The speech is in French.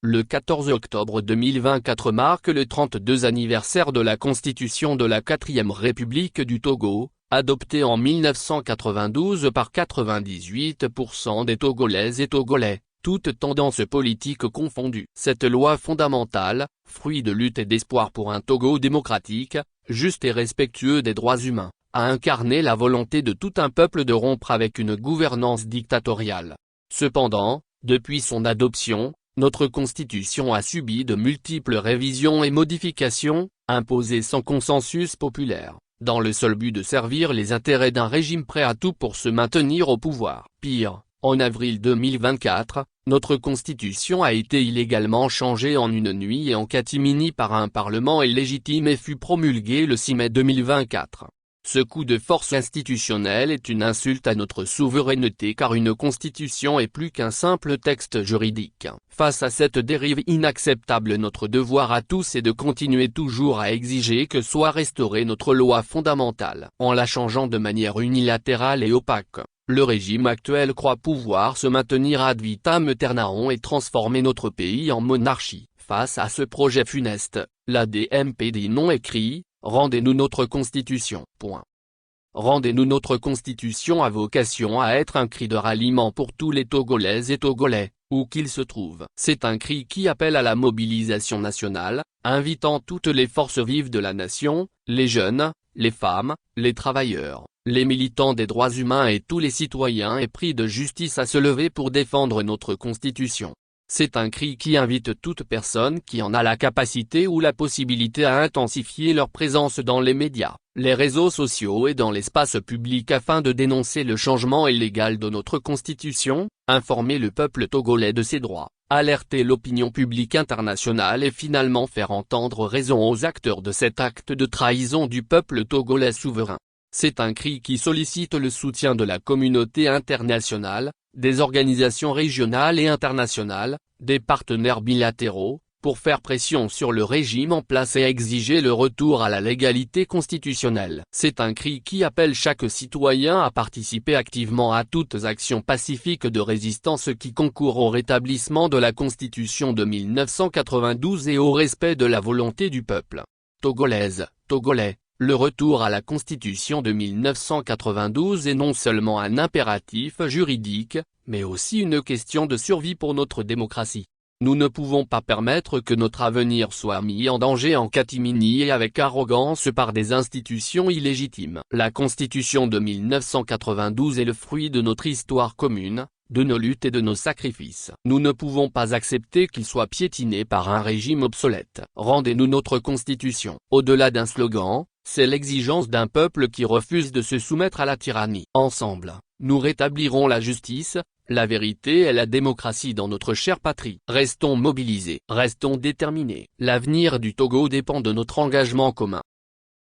Le 14 octobre 2024 marque le 32e anniversaire de la constitution de la 4e République du Togo, adoptée en 1992 par 98% des Togolaises et Togolais, toutes tendances politiques confondues. Cette loi fondamentale, fruit de lutte et d'espoir pour un Togo démocratique, juste et respectueux des droits humains, a incarné la volonté de tout un peuple de rompre avec une gouvernance dictatoriale. Cependant, depuis son adoption, notre constitution a subi de multiples révisions et modifications, imposées sans consensus populaire, dans le seul but de servir les intérêts d'un régime prêt à tout pour se maintenir au pouvoir. Pire, en avril 2024, notre constitution a été illégalement changée en une nuit et en catimini par un parlement illégitime et fut promulguée le 6 mai 2024. Ce coup de force institutionnel est une insulte à notre souveraineté car une constitution est plus qu'un simple texte juridique. Face à cette dérive inacceptable, notre devoir à tous est de continuer toujours à exiger que soit restaurée notre loi fondamentale. En la changeant de manière unilatérale et opaque, le régime actuel croit pouvoir se maintenir ad vitam aeternam et transformer notre pays en monarchie. Face à ce projet funeste, l'ADMP dit non écrit. Rendez-nous notre constitution. Rendez-nous notre constitution a vocation à être un cri de ralliement pour tous les Togolaises et Togolais, où qu'ils se trouvent. C'est un cri qui appelle à la mobilisation nationale, invitant toutes les forces vives de la nation, les jeunes, les femmes, les travailleurs, les militants des droits humains et tous les citoyens épris de justice à se lever pour défendre notre constitution. C'est un cri qui invite toute personne qui en a la capacité ou la possibilité à intensifier leur présence dans les médias, les réseaux sociaux et dans l'espace public afin de dénoncer le changement illégal de notre constitution, informer le peuple togolais de ses droits, alerter l'opinion publique internationale et finalement faire entendre raison aux acteurs de cet acte de trahison du peuple togolais souverain. C'est un cri qui sollicite le soutien de la communauté internationale, des organisations régionales et internationales, des partenaires bilatéraux, pour faire pression sur le régime en place et exiger le retour à la légalité constitutionnelle. C'est un cri qui appelle chaque citoyen à participer activement à toutes actions pacifiques de résistance qui concourent au rétablissement de la Constitution de 1992 et au respect de la volonté du peuple. Togolaises, Togolais. Le retour à la Constitution de 1992 est non seulement un impératif juridique, mais aussi une question de survie pour notre démocratie. Nous ne pouvons pas permettre que notre avenir soit mis en danger en catimini et avec arrogance par des institutions illégitimes. La Constitution de 1992 est le fruit de notre histoire commune, de nos luttes et de nos sacrifices. Nous ne pouvons pas accepter qu'il soit piétiné par un régime obsolète. Rendez-nous notre Constitution. Au-delà d'un slogan, c'est l'exigence d'un peuple qui refuse de se soumettre à la tyrannie. Ensemble, nous rétablirons la justice, la vérité et la démocratie dans notre chère patrie. Restons mobilisés, restons déterminés. L'avenir du Togo dépend de notre engagement commun.